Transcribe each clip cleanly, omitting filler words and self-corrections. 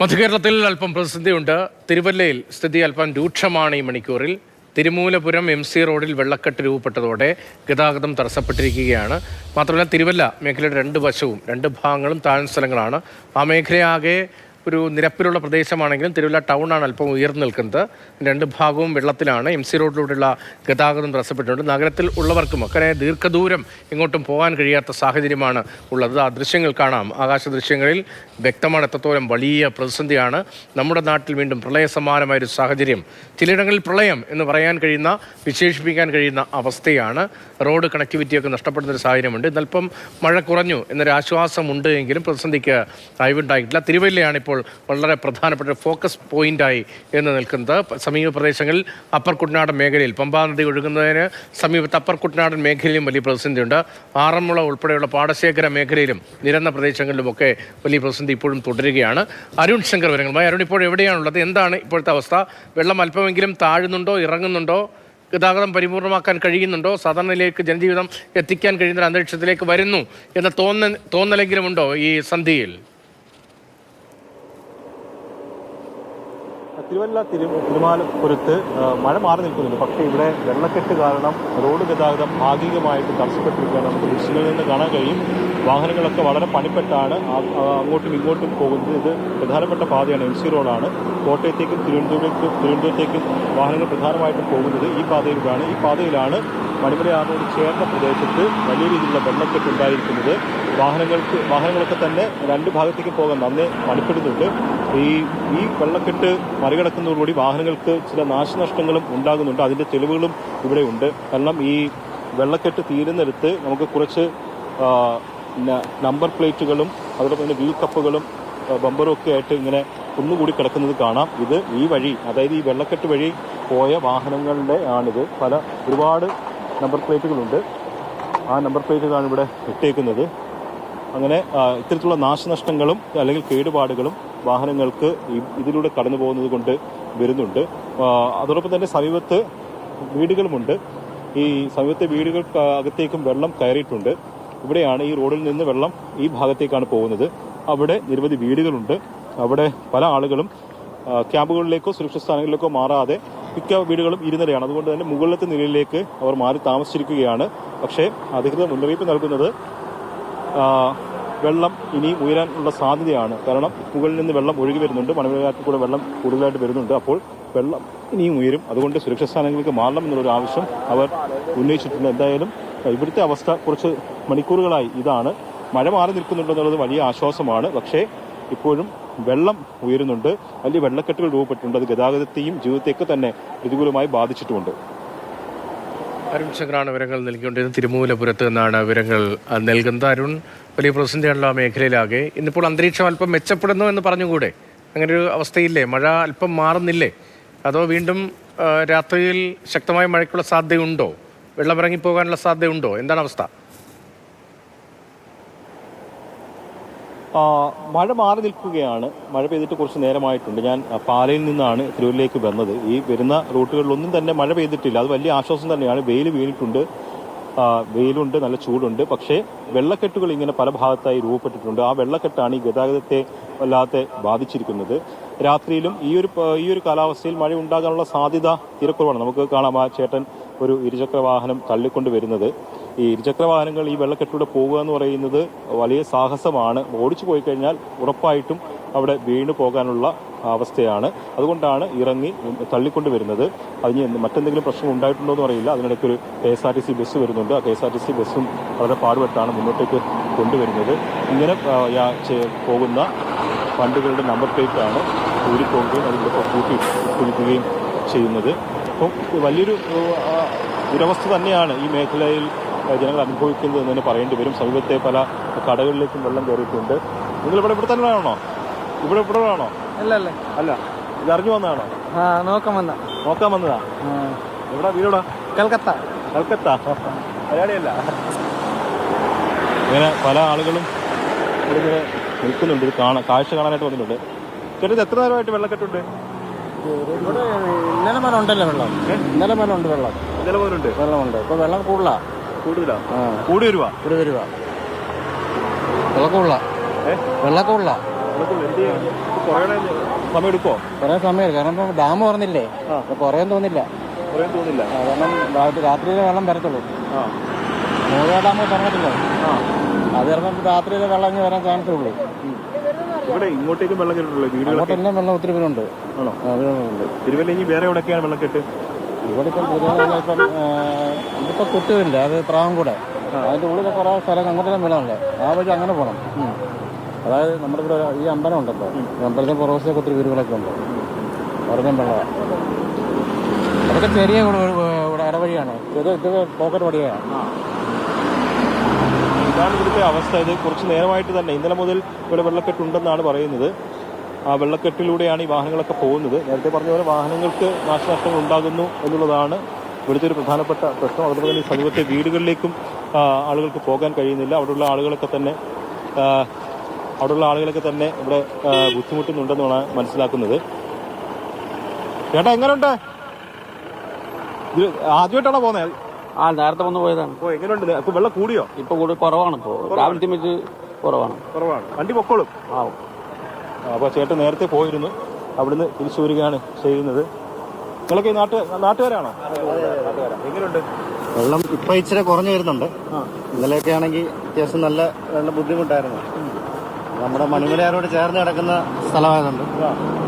മധ്യകേരളത്തിൽ അല്പം പ്രതിസന്ധിയുണ്ട്. തിരുവല്ലയിൽ സ്ഥിതി അല്പം രൂക്ഷമാണ്. ഈ മണിക്കൂറിൽ തിരുമൂലപുരം MC റോഡിൽ വെള്ളക്കെട്ട് രൂപപ്പെട്ടതോടെ ഗതാഗതം തടസ്സപ്പെട്ടിരിക്കുകയാണ്. മാത്രമല്ല, തിരുവല്ല മേഖലയുടെ രണ്ട് വശവും രണ്ട് ഭാഗങ്ങളും താഴ്ന്ന സ്ഥലങ്ങളാണ്. ആ മേഖലയാകെ ഒരു നിരപ്പിലുള്ള പ്രദേശമാണെങ്കിലും തിരുവല്ല ടൗണാണ് അല്പം ഉയർന്നു നിൽക്കുന്നത്. രണ്ട് ഭാഗവും വെള്ളത്തിലാണ്. MC റോഡിലൂടെയുള്ള ഗതാഗതം തടസ്സപ്പെട്ടിട്ടുണ്ട്. നഗരത്തിൽ ഉള്ളവർക്കും ഒക്കെ ദീർഘദൂരം ഇങ്ങോട്ടും പോകാൻ കഴിയാത്ത സാഹചര്യമാണ് ഉള്ളത്. ആ ദൃശ്യങ്ങൾ കാണാം. ആകാശ ദൃശ്യങ്ങളിൽ വ്യക്തമാണ് എത്രത്തോളം വലിയ പ്രതിസന്ധിയാണ്. നമ്മുടെ നാട്ടിൽ വീണ്ടും പ്രളയസമാനമായൊരു സാഹചര്യം, ചിലയിടങ്ങളിൽ പ്രളയം എന്ന് പറയാൻ കഴിയുന്ന, വിശേഷിപ്പിക്കാൻ കഴിയുന്ന അവസ്ഥയാണ്. റോഡ് കണക്ടിവിറ്റിയൊക്കെ നഷ്ടപ്പെടുന്നൊരു സാഹചര്യമുണ്ട്. ഇന്നൽപ്പം മഴ കുറഞ്ഞു എന്നൊരാശ്വാസമുണ്ട് എങ്കിലും പ്രതിസന്ധിക്ക് അയവുണ്ടായിട്ടില്ല. തിരുവല്ലയാണ് ഇപ്പോൾ വളരെ പ്രധാനപ്പെട്ട ഫോക്കസ് പോയിന്റായി എന്ന് നിൽക്കുന്നത്. സമീപ പ്രദേശങ്ങളിൽ അപ്പർ കുട്ടനാടൻ മേഖലയിൽ പമ്പാ നദി ഒഴുകുന്നതിന് സമീപത്ത് അപ്പർ കുട്ടനാടൻ മേഖലയിലും വലിയ പ്രതിസന്ധിയുണ്ട്. ആറന്മുള ഉൾപ്പെടെയുള്ള പാടശേഖര മേഖലയിലും നിരന്ന പ്രദേശങ്ങളിലുമൊക്കെ വലിയ പ്രതിസന്ധി ഇപ്പോഴും തുടരുകയാണ്. അരുൺ ശങ്കർ വിവരങ്ങളുമായി. അരുൺ, ഇപ്പോൾ എവിടെയാണുള്ളത്? എന്താണ് ഇപ്പോഴത്തെ അവസ്ഥ? വെള്ളം അല്പമെങ്കിലും താഴുന്നുണ്ടോ, ഇറങ്ങുന്നുണ്ടോ? ഗതാഗതം പരിപൂർണമാക്കാൻ കഴിയുന്നുണ്ടോ? സാധാരണയിലേക്ക് ജനജീവിതം എത്തിക്കാൻ കഴിയുന്ന അന്തരീക്ഷത്തിലേക്ക് വരുന്നു എന്ന തോന്നലെങ്കിലും ഉണ്ടോ ഈ സന്ധിയിൽ? തിരുവല്ല തിരുമാലപ്പുരത്ത് മഴ മാറി നിൽക്കുന്നുണ്ട്. പക്ഷേ ഇവിടെ വെള്ളക്കെട്ട് കാരണം റോഡ് ഗതാഗതം ഭാഗികമായിട്ട് തടസ്സപ്പെട്ടിരിക്കുകയാണ്. നമുക്ക് ദൃശ്യങ്ങളിൽ നിന്ന് കാണാൻ കഴിയും. വാഹനങ്ങളൊക്കെ വളരെ പണിപ്പെട്ടാണ് അങ്ങോട്ടും ഇങ്ങോട്ടും പോകുന്നത്. ഇത് പ്രധാനപ്പെട്ട പാതയാണ്. MC റോഡാണ്. കോട്ടയത്തേക്കും തിരുവനന്തപുരത്തേക്കും വാഹനങ്ങൾ പ്രധാനമായിട്ടും പോകുന്നത് ഈ പാതയിലൂടെയാണ്. ഈ പാതയിലാണ് മണിമലയാറിനോട് ചേർന്ന പ്രദേശത്ത് വലിയ രീതിയിലുള്ള വെള്ളക്കെട്ട് ഉണ്ടായിരിക്കുന്നത്. വാഹനങ്ങളൊക്കെ തന്നെ രണ്ട് ഭാഗത്തേക്ക് പോകാൻ നന്നേ പണിപ്പെടുന്നുണ്ട്. ഈ വെള്ളക്കെട്ട് മറികടക്കുന്നതോടുകൂടി വാഹനങ്ങൾക്ക് ചില നാശനഷ്ടങ്ങളും ഉണ്ടാകുന്നുണ്ട്. അതിന്റെ തെളിവുകളും ഇവിടെ ഉണ്ട്. കാരണം ഈ വെള്ളക്കെട്ട് തീരുന്നിടത്ത് നമുക്ക് കുറച്ച് നമ്പർ പ്ലേറ്റുകളും അതോടൊപ്പം തന്നെ വീൽ കപ്പുകളും ബമ്പറും ഒക്കെ ആയിട്ട് ഇങ്ങനെ ഒന്നുകൂടി കിടക്കുന്നത് കാണാം. ഇത് ഈ വഴി, അതായത് ഈ വെള്ളക്കെട്ട് വഴി പോയ വാഹനങ്ങളുടെ ആണിത്. ഒരുപാട് നമ്പർ പ്ലേറ്റുകളുണ്ട്. ആ നമ്പർ പ്ലേറ്റുകളാണ് ഇവിടെ ഇട്ടേക്കുന്നത്. അങ്ങനെ ഇത്തരത്തിലുള്ള നാശനഷ്ടങ്ങളും അല്ലെങ്കിൽ കേടുപാടുകളും വാഹനങ്ങൾക്ക് ഇതിലൂടെ കടന്നു പോകുന്നത് കൊണ്ട് വരുന്നുണ്ട്. അതോടൊപ്പം തന്നെ സമീപത്ത് വീടുകളുമുണ്ട്. ഈ സമീപത്തെ വീടുകൾക്ക് അകത്തേക്കും വെള്ളം കയറിയിട്ടുണ്ട്. ഇവിടെയാണ് ഈ റോഡിൽ നിന്ന് വെള്ളം ഈ ഭാഗത്തേക്കാണ് പോകുന്നത്. അവിടെ നിരവധി വീടുകളുണ്ട്. അവിടെ പല ആളുകളും ക്യാമ്പുകളിലേക്കോ സുരക്ഷിത സ്ഥാനങ്ങളിലേക്കോ മാറാതെ മിക്ക വീടുകളും ഇരുനിലയാണ്. അതുകൊണ്ട് തന്നെ മുകളിലത്തെ നിലയിലേക്ക് അവർ മാറി താമസിച്ചിരിക്കുകയാണ്. പക്ഷേ അധികൃതർ മുന്നറിയിപ്പ് നൽകുന്നത് വെള്ളം ഇനിയും ഉയരാനുള്ള സാധ്യതയാണ്. കാരണം മുകളിൽ നിന്ന് വെള്ളം ഒഴുകി വരുന്നുണ്ട്. മണിമലയാറ്റിൽ കൂടെ വെള്ളം കൂടുതലായിട്ട് വരുന്നുണ്ട്. അപ്പോൾ വെള്ളം ഇനിയും ഉയരും. അതുകൊണ്ട് സുരക്ഷിത സ്ഥാനങ്ങളിലേക്ക് മാറണം എന്നുള്ളൊരു ആവശ്യം അവർ ഉന്നയിച്ചിട്ടുണ്ട്. എന്തായാലും ഇവിടുത്തെ അവസ്ഥ കുറച്ച് മണിക്കൂറുകളായി ഇതാണ്. മഴ മാറി നിൽക്കുന്നുണ്ടെന്നുള്ളത് വലിയ ആശ്വാസമാണ്. പക്ഷേ ഇപ്പോഴും വെള്ളം ഉയരുന്നുണ്ട്. വലിയ വെള്ളക്കെട്ടുകൾ രൂപപ്പെട്ടിട്ടുണ്ട്. അത് ഗതാഗതത്തെയും ജീവിതത്തെയൊക്കെ തന്നെ പ്രതികൂലമായി ബാധിച്ചിട്ടുമുണ്ട്. അരുൺ ശങ്കറാണ് വിവരങ്ങൾ നൽകിക്കൊണ്ടിരുന്നത്. തിരുമൂലപുരത്ത് നിന്നാണ് വിവരങ്ങൾ നൽകുന്നത്. അരുൺ, വലിയ പ്രതിസന്ധിയാണല്ലോ ആ മേഖലയിലാകെ. ഇന്നിപ്പോൾ അന്തരീക്ഷം അല്പം മെച്ചപ്പെടുന്നു എന്ന് പറഞ്ഞുകൂടെ? അങ്ങനെ ഒരു അവസ്ഥയില്ലേ? മഴ അല്പം മാറുന്നില്ലേ? അതോ വീണ്ടും രാത്രിയിൽ ശക്തമായ മഴയ്ക്കുള്ള സാധ്യതയുണ്ടോ? വെള്ളം ഇറങ്ങിപ്പോകാനുള്ള സാധ്യതയുണ്ടോ? എന്താണ് അവസ്ഥ? മഴ മാറി നിൽക്കുകയാണ്. മഴ പെയ്തിട്ട് കുറച്ച് നേരമായിട്ടുണ്ട്. ഞാൻ പാലയിൽ നിന്നാണ് തിരുവല്ലയിലേക്ക് വന്നത്. ഈ വരുന്ന റൂട്ടുകളിലൊന്നും തന്നെ മഴ പെയ്തിട്ടില്ല. അത് വലിയ ആശ്വാസം തന്നെയാണ്. വെയിൽ വീണിട്ടുണ്ട്, വെയിലുണ്ട്, നല്ല ചൂടുണ്ട്. പക്ഷേ വെള്ളക്കെട്ടുകൾ ഇങ്ങനെ പല ഭാഗത്തായി രൂപപ്പെട്ടിട്ടുണ്ട്. ആ വെള്ളക്കെട്ടാണ് ഈ ഗതാഗതത്തെ വല്ലാതെ ബാധിച്ചിരിക്കുന്നത്. രാത്രിയിലും ഈ ഒരു കാലാവസ്ഥയിൽ മഴ ഉണ്ടാകാനുള്ള സാധ്യത തീരെക്കുറവാണ്. നമുക്ക് കാണാം, ആ ചേട്ടൻ ഒരു ഇരുചക്ര വാഹനം തള്ളിക്കൊണ്ട് വരുന്നത്. ഈ ഇരുചക്ര വാഹനങ്ങൾ ഈ വെള്ളക്കെട്ടിലൂടെ പോകുക എന്ന് പറയുന്നത് വലിയ സാഹസമാണ്. ഓടിച്ചു പോയി കഴിഞ്ഞാൽ ഉറപ്പായിട്ടും അവിടെ വീണു പോകാനുള്ള അവസ്ഥയാണ്. അതുകൊണ്ടാണ് ഇറങ്ങി തള്ളിക്കൊണ്ട് വരുന്നത്. അതിന് മറ്റെന്തെങ്കിലും പ്രശ്നം ഉണ്ടായിട്ടുണ്ടോ എന്ന് അറിയില്ല. അതിനിടയ്ക്ക് ഒരു KSRTC ബസ് വരുന്നുണ്ട്. ആ KSRTC ബസ്സും വളരെ പാടുപെട്ടാണ് മുന്നോട്ടേക്ക് കൊണ്ടുവരുന്നത്. ഇങ്ങനെ പോകുന്ന വണ്ടികളുടെ നമ്പർ പ്ലേറ്റാണ് ഊരിപ്പോകുകയും അതിലൂടെ കുടിക്കുകയും ചെയ്യുന്നത്. അപ്പം വലിയൊരു ദുരവസ്ഥ തന്നെയാണ് ഈ മേഖലയിൽ ജനങ്ങൾ അനുഭവിക്കുന്നത് എന്ന് തന്നെ പറയേണ്ടി വരും. സമീപത്തെ പല കടകളിലേക്കും വെള്ളം കയറിയിട്ടുണ്ട്. നിങ്ങൾ ഇവിടെ തന്നെയാണോ? ഇവിടെ ആണോ? അല്ല, ഇതറിഞ്ഞു വന്നതാണോ? നോക്കാൻ വന്നതാ. എവിടെ വീടാ? കൽക്കത്ത. മലയാളിയല്ല. ഇങ്ങനെ പല ആളുകളും ഇവിടെ ഇങ്ങനെ നിൽക്കുന്നുണ്ട്. ഇത് കാഴ്ച കാണാനായിട്ട് വന്നിട്ടുണ്ട്. ചേട്ടൻ എത്ര നേരമായിട്ട് വെള്ളക്കെട്ടുണ്ട്? ഇന്നലെ മുതൽ ഉണ്ടല്ലോ വെള്ളം. ഇന്നലെ മുതലുണ്ട് വെള്ളമുണ്ട്. ഇപ്പൊ വെള്ളം കൂടുതലാ. കൂടി വരുവാ. വെള്ളം കൂടുതലാ. സമയം എടുക്കുമോ? കുറേ സമയം, കാരണം ഇപ്പം ഡാം തുറന്നില്ലേ, കുറയാൻ തോന്നില്ല. കാരണം രാത്രിയിലെ വെള്ളം വരത്തുള്ളൂ. മൂഴ ഡാം തുറന്നിട്ടില്ലേ, അത് ചിലപ്പം രാത്രിയിലെ വെള്ളം ഇങ്ങനെ വരാൻ ചാൻസ് ഉള്ളൂ. ഇവിടെ ഇങ്ങോട്ടേക്കും വെള്ളം കെട്ടിട്ടുള്ളൂ, വീടുകളെല്ലാം വെള്ളം ഒത്തിരി പേരുണ്ട്. തിരുവല്ല ഇനി വേറെ എവിടെയൊക്കെയാണ് വെള്ളം കെട്ട്? ഇവിടെ ഇപ്പം ഇതിപ്പോൾ കുട്ടുമില്ല, അത് പ്രാവും കൂടെ അതിൻ്റെ ഉള്ളിൽ കുറേ സ്ഥലം അങ്ങോട്ടെല്ലാം വെള്ളമല്ലേ, ആ വഴി അങ്ങനെ പോകണം. അതായത് നമ്മുടെ ഇവിടെ ഈ അമ്പലം ഉണ്ടല്ലോ, ഈ അമ്പലത്തിൽ പുറവശത്തേക്ക് ഒത്തിരി വീടുകളൊക്കെ ഉണ്ട്, പറഞ്ഞ വെള്ളമാണ്. അതൊക്കെ ചെറിയ ഇടവഴിയാണ്, ഇത് പോക്കറ്റ് വഴിയാണ്. ഇതാണ് ഇവിടുത്തെ അവസ്ഥ. ഇത് കുറച്ച് നേരമായിട്ട് തന്നെ ഇന്നലെ മുതൽ ഇവിടെ വെള്ളക്കെട്ടുണ്ടെന്നാണ് പറയുന്നത്. ആ വെള്ളക്കെട്ടിലൂടെയാണ് ഈ വാഹനങ്ങളൊക്കെ പോകുന്നത്. നേരത്തെ പറഞ്ഞ പോലെ വാഹനങ്ങൾക്ക് നാശനഷ്ടങ്ങൾ ഉണ്ടാകുന്നു എന്നുള്ളതാണ് ഇവിടുത്തെ ഒരു പ്രധാനപ്പെട്ട പ്രശ്നം. അതുപോലെ തന്നെ ഈ സമീപത്തെ വീടുകളിലേക്കും ആളുകൾക്ക് പോകാൻ കഴിയുന്നില്ല. അവിടെയുള്ള ആളുകളൊക്കെ തന്നെ ഇവിടെ ബുദ്ധിമുട്ടുന്നുണ്ടെന്നാണ് മനസ്സിലാക്കുന്നത്. ചേട്ടാ എങ്ങനെയുണ്ട്? ഇത് ആദ്യമായിട്ടാണോ പോകുന്നത്? നേരത്തെ വന്ന് പോയതാണ്. എങ്ങനെയുണ്ട്? ഇപ്പൊ വെള്ളം കൂടിയോ? ഇപ്പൊ കൂടി കുറവാണ്. ഇപ്പോൾ രാവിലത്തെ വെച്ച് കുറവാണ്. വണ്ടി പൊക്കോളും. അപ്പൊ ചേട്ടൻ നേരത്തെ പോയിരുന്നു, അവിടുന്ന് തിരിച്ചു വരികയാണ് ചെയ്യുന്നത്. നിങ്ങളൊക്കെ നാട്ടുകാരാണോ? എങ്ങനെയുണ്ട് വെള്ളം? ഇപ്പൊ ഇച്ചിരി കുറഞ്ഞു വരുന്നുണ്ട്. ഇന്നലെയൊക്കെ ആണെങ്കിൽ അത്യാവശ്യം നല്ല വെള്ളം ബുദ്ധിമുട്ടായിരുന്നു. നമ്മുടെ മണിമലയാരോട് ചേർന്ന് കിടക്കുന്ന സ്ഥലമായതുകൊണ്ട്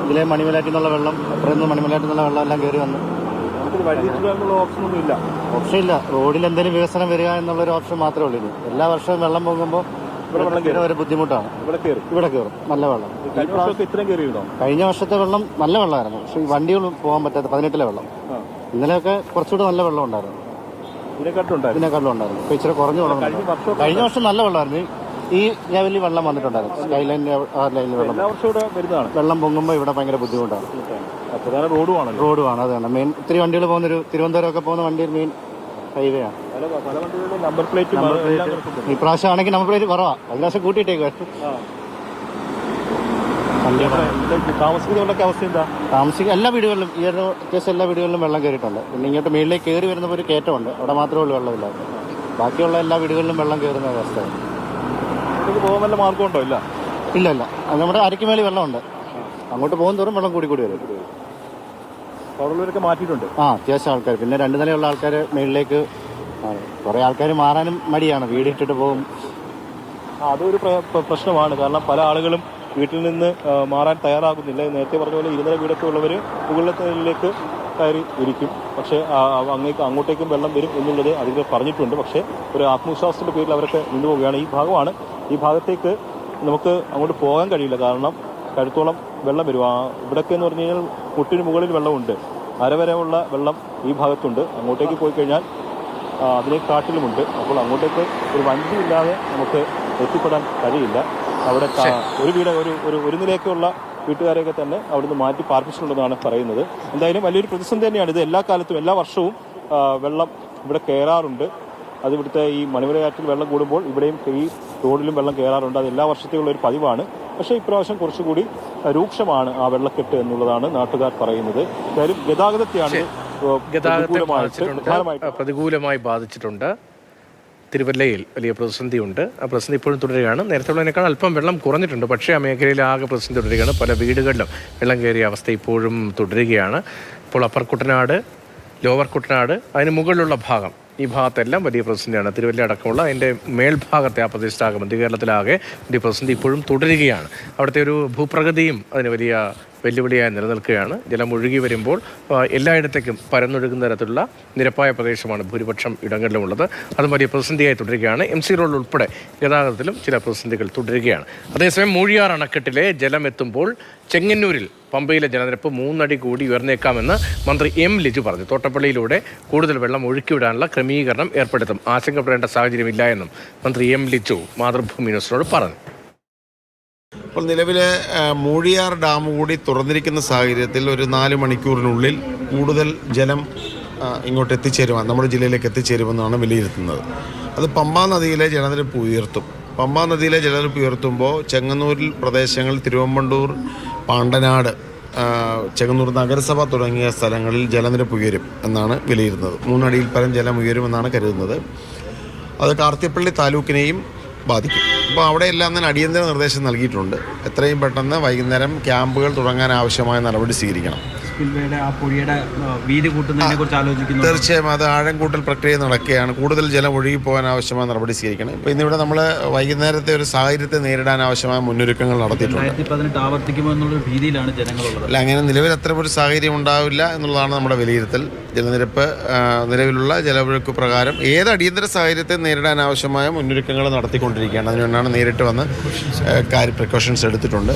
ഇതിലെ മണിമലയാറ്റിൽ നിന്നുള്ള വെള്ളം, അപ്പുറത്ത് നിന്ന് മണിമലയാറ്റിൽ നിന്നുള്ള വെള്ളം എല്ലാം കയറി വന്നു. ഓപ്ഷൻ ഇല്ല. റോഡിൽ എന്തെങ്കിലും വികസനം വരിക എന്നുള്ളൊരു ഓപ്ഷൻ മാത്രമേ ഉള്ളൂ. എല്ലാ വർഷവും വെള്ളം പോകുമ്പോൾ ഒരു ബുദ്ധിമുട്ടാണ്. ഇവിടെ കയറും നല്ല വെള്ളം. കഴിഞ്ഞ വർഷത്തെ വെള്ളം നല്ല വെള്ളമായിരുന്നു, പക്ഷെ ഈ വണ്ടികൾ പോകാൻ പറ്റാത്ത 18-ലെ വെള്ളം. ഇന്നലെയൊക്കെ കുറച്ചുകൂടെ നല്ല വെള്ളം ഉണ്ടായിരുന്നു, ഇതിനെക്കാട്ടും ഉണ്ടായിരുന്നു. ഇപ്പൊ ഇച്ചിരി കുറഞ്ഞ വെള്ളം. കഴിഞ്ഞ വർഷം നല്ല വെള്ളമായിരുന്നു. ഈ ലെവലിൽ വെള്ളം വന്നിട്ടുണ്ടായിരുന്നു. സ്കൈ ലൈനിൽ വെള്ളം പൊങ്ങുമ്പോൾ ഇവിടെ ഭയങ്കര ബുദ്ധിമുട്ടാണ്. റോഡുമാണ്, അത് തന്നെ മെയിൻ. ഒത്തിരി വണ്ടികൾ പോകുന്നൊരു തിരുവനന്തപുരം ഒക്കെ പോകുന്ന വണ്ടിയിൽ മെയിൻ ഹൈവേ ആണ്. ഇപ്രാവശ്യം ആണെങ്കിൽ നമ്പർ പ്ലേറ്റ് കുറവാണ്, അതിനാവശ്യം കൂട്ടിയിട്ടേക്ക്. താമസിക്കുന്ന എല്ലാ വീടുകളിലും ഈ ഒരു അത്യാവശ്യം എല്ലാ വീടുകളിലും വെള്ളം കയറിയിട്ടുണ്ട്. പിന്നെ ഇങ്ങോട്ട് മേളിലേക്ക് കയറി വരുന്നപ്പോൾ ഒരു കയറ്റമുണ്ട്, അവിടെ മാത്രമേ ഉള്ളൂ വെള്ളമില്ല. ബാക്കിയുള്ള എല്ലാ വീടുകളിലും വെള്ളം കയറുന്ന അവസ്ഥയാണ്. പോകാൻ വല്ല മാർഗമുണ്ടോ? ഇല്ല. അത് നമ്മുടെ അരയ്ക്ക് മേളിൽ വെള്ളമുണ്ട്, അങ്ങോട്ട് പോകും തോറും വെള്ളം കൂടി വരും. അവിടെയുള്ളവരൊക്കെ മാറ്റിയിട്ടുണ്ട്. അത്യാവശ്യം ആൾക്കാർ. പിന്നെ 2 നിലയുള്ള ആൾക്കാർ മേളിലേക്ക്, കുറേ ആൾക്കാർ മാറാനും മടിയാണ്, വീട് ഇട്ടിട്ട് പോകും. അതൊരു പ്രശ്നമാണ്. കാരണം പല ആളുകളും വീട്ടിൽ നിന്ന് മാറാൻ തയ്യാറാകുന്നില്ല. നേരത്തെ പറഞ്ഞ പോലെ 2 നില വീടൊക്കെ ഉള്ളവർ മുകളിലേക്ക് കയറി ഇരിക്കും. പക്ഷേ അങ്ങോട്ടേക്കും വെള്ളം വരും എന്നുള്ളത് അധികം പറഞ്ഞിട്ടുണ്ട്. പക്ഷേ ഒരു ആത്മവിശ്വാസത്തിന്റെ പേരിൽ അവരൊക്കെ നിന്നുപോവുകയാണ്. ഈ ഭാഗത്തേക്ക് നമുക്ക് അങ്ങോട്ട് പോകാൻ കഴിയില്ല, കാരണം കഴുത്തോളം വെള്ളം വരും. ഇവിടൊക്കെ എന്ന് പറഞ്ഞു കഴിഞ്ഞാൽ മുട്ടിന് മുകളിൽ വെള്ളമുണ്ട്, അരവരെയുള്ള വെള്ളം ഈ ഭാഗത്തുണ്ട്. അങ്ങോട്ടേക്ക് പോയി കഴിഞ്ഞാൽ അതിനെക്കാട്ടിലുമുണ്ട്. അപ്പോൾ അങ്ങോട്ടേക്ക് ഒരു വണ്ടി ഇല്ലാതെ നമുക്ക് എത്തിപ്പെടാൻ കഴിയില്ല. അവിടെ ഒരു നിലയൊക്കെയുള്ള വീട്ടുകാരെയൊക്കെ തന്നെ അവിടുന്ന് മാറ്റി പാർപ്പിച്ചിട്ടുണ്ടെന്നാണ് പറയുന്നത്. എന്തായാലും വലിയൊരു പ്രതിസന്ധി തന്നെയാണ് ഇത്. എല്ലാ കാലത്തും എല്ലാ വർഷവും വെള്ളം ഇവിടെ കയറാറുണ്ട്. അത് ഇവിടുത്തെ ഈ മണിമലയാറ്റിൽ വെള്ളം കൂടുമ്പോൾ ഇവിടെയും ഈ റോഡിലും വെള്ളം കയറാറുണ്ട്. അത് എല്ലാ വർഷത്തെയുള്ള ഒരു പതിവാണ്. പക്ഷേ ഇപ്രാവശ്യം കുറച്ചുകൂടി രൂക്ഷമാണ് ആ വെള്ളക്കെട്ട് എന്നുള്ളതാണ് നാട്ടുകാർ പറയുന്നത്. എന്തായാലും ഗതാഗതത്തെ പ്രതികൂലമായി ബാധിച്ചിട്ടുണ്ട്. തിരുവല്ലയിൽ വലിയ പ്രതിസന്ധിയുണ്ട്. ആ പ്രതിസന്ധി ഇപ്പോഴും തുടരുകയാണ്. നേരത്തെ ഉള്ളതിനേക്കാൾ അല്പം വെള്ളം കുറഞ്ഞിട്ടുണ്ട്, പക്ഷേ ആ മേഖലയിൽ ആകെ പ്രതിസന്ധി തുടരുകയാണ്. പല വീടുകളിലും വെള്ളം കയറിയ അവസ്ഥ ഇപ്പോഴും തുടരുകയാണ്. ഇപ്പോൾ അപ്പർ കുട്ടനാട്, ലോവർ കുട്ടനാട്, അതിന് മുകളിലുള്ള ഭാഗം, ഈ ഭാഗത്തെല്ലാം വലിയ പ്രതിസന്ധിയാണ്. തിരുവല്ല അടക്കമുള്ള അതിൻ്റെ മേൽഭാഗത്തെ ആ പ്രദേശത്താകെ മധ്യകേരളത്തിലാകെ വലിയ പ്രതിസന്ധി ഇപ്പോഴും തുടരുകയാണ്. അവിടുത്തെ ഒരു ഭൂപ്രകൃതിയും അതിന് വലിയ വെല്ലുവിളിയായി നിലനിൽക്കുകയാണ്. ജലം ഒഴുകി വരുമ്പോൾ എല്ലായിടത്തേക്കും പരന്നൊഴുകുന്ന തരത്തിലുള്ള നിരപ്പായ പ്രദേശമാണ് ഭൂരിപക്ഷം ഇടങ്ങളിലുമുള്ളത്. അതും വലിയ പ്രതിസന്ധിയായി തുടരുകയാണ്. MC റോഡ് ഉൾപ്പെടെ ഗതാഗതത്തിലും ചില പ്രതിസന്ധികൾ തുടരുകയാണ്. അതേസമയം മൂഴിയാർ അണക്കെട്ടിലെ ജലം എത്തുമ്പോൾ ചെങ്ങന്നൂരിൽ പമ്പയിലെ ജലനിരപ്പ് 3 അടി കൂടി ഉയർന്നേക്കാമെന്ന് മന്ത്രി M. ലിജു പറഞ്ഞു. തോട്ടപ്പള്ളിയിലൂടെ കൂടുതൽ വെള്ളം ഒഴുക്കിവിടാനുള്ള ക്രമീകരണം ഏർപ്പെടുത്തും. ആശങ്കപ്പെടേണ്ട സാഹചര്യമില്ല എന്നും മന്ത്രി M. ലിജു മാതൃഭൂമി ന്യൂസിനോട് പറഞ്ഞു. ഇപ്പോൾ നിലവിലെ മൂഴിയാർ ഡാം കൂടി തുറന്നിരിക്കുന്ന സാഹചര്യത്തിൽ ഒരു 4 മണിക്കൂറിനുള്ളിൽ കൂടുതൽ ജലം ഇങ്ങോട്ട് എത്തിച്ചേരുവാൻ നമ്മുടെ ജില്ലയിലേക്ക് എത്തിച്ചേരുമെന്നാണ് വിലയിരുത്തുന്നത്. അത് പമ്പാ നദിയിലെ ജലനിരപ്പ് ഉയർത്തും. പമ്പാ നദിയിലെ ജലനിരപ്പ് ഉയർത്തുമ്പോൾ ചെങ്ങന്നൂരിൽ പ്രദേശങ്ങൾ, തിരുവമ്പണ്ടൂർ, പാണ്ടനാട്, ചെങ്ങന്നൂർ നഗരസഭ തുടങ്ങിയ സ്ഥലങ്ങളിൽ ജലനിരപ്പ് ഉയരും എന്നാണ് വിലയിരുത്തുന്നത്. 3 അടിയിൽ പരം ജലം ഉയരുമെന്നാണ് കരുതുന്നത്. അത് കാർത്തിപ്പള്ളി താലൂക്കിനെയും ബാധിക്കും. അപ്പോൾ അവിടെയെല്ലാം തന്നെ അടിയന്തര നിർദ്ദേശം നൽകിയിട്ടുണ്ട്. എത്രയും പെട്ടെന്ന് വൈകുന്നേരം ക്യാമ്പുകൾ തുടങ്ങാൻ ആവശ്യമായ നടപടി സ്വീകരിക്കണം. വീതി കൂട്ടുന്നതിനെ കുറിച്ച് ആലോചിക്കുന്നു. തീർച്ചയായും അത് ആഴം കൂട്ടൽ പ്രക്രിയ നടക്കുകയാണ്. കൂടുതൽ ജലം ഒഴുകി പോകാൻ ആവശ്യമായ നടപടി സ്വീകരിക്കണം. ഇപ്പോൾ ഇന്നിവിടെ നമ്മൾ വൈകുന്നേരത്തെ ഒരു സാഹചര്യത്തെ നേരിടാൻ ആവശ്യമായ മുന്നൊരുക്കങ്ങൾ നടത്തിയിട്ടുണ്ട്. 2018 ആവർത്തിക്കുമോ എന്നുള്ള ഭീതിയിലാണ് ജനങ്ങളുള്ളത്. അല്ല, അങ്ങനെ നിലവിൽ അത്തരമൊരു സാഹചര്യം ഉണ്ടാവില്ല എന്നുള്ളതാണ് നമ്മുടെ വിലയിരുത്തൽ. ജലനിരപ്പ് നിലവിലുള്ള ജലൊഴുക്ക് പ്രകാരം ഏത് അടിയന്തര സാഹചര്യത്തെ നേരിടാൻ ആവശ്യമായ മുന്നൊരുക്കങ്ങൾ നടത്തിക്കൊണ്ടിരിക്കുകയാണ്. അതിനുവേണ്ടിയാണ് നേരിട്ട് വന്ന് പ്രിക്കോഷൻസ് എടുത്തിട്ടുണ്ട്.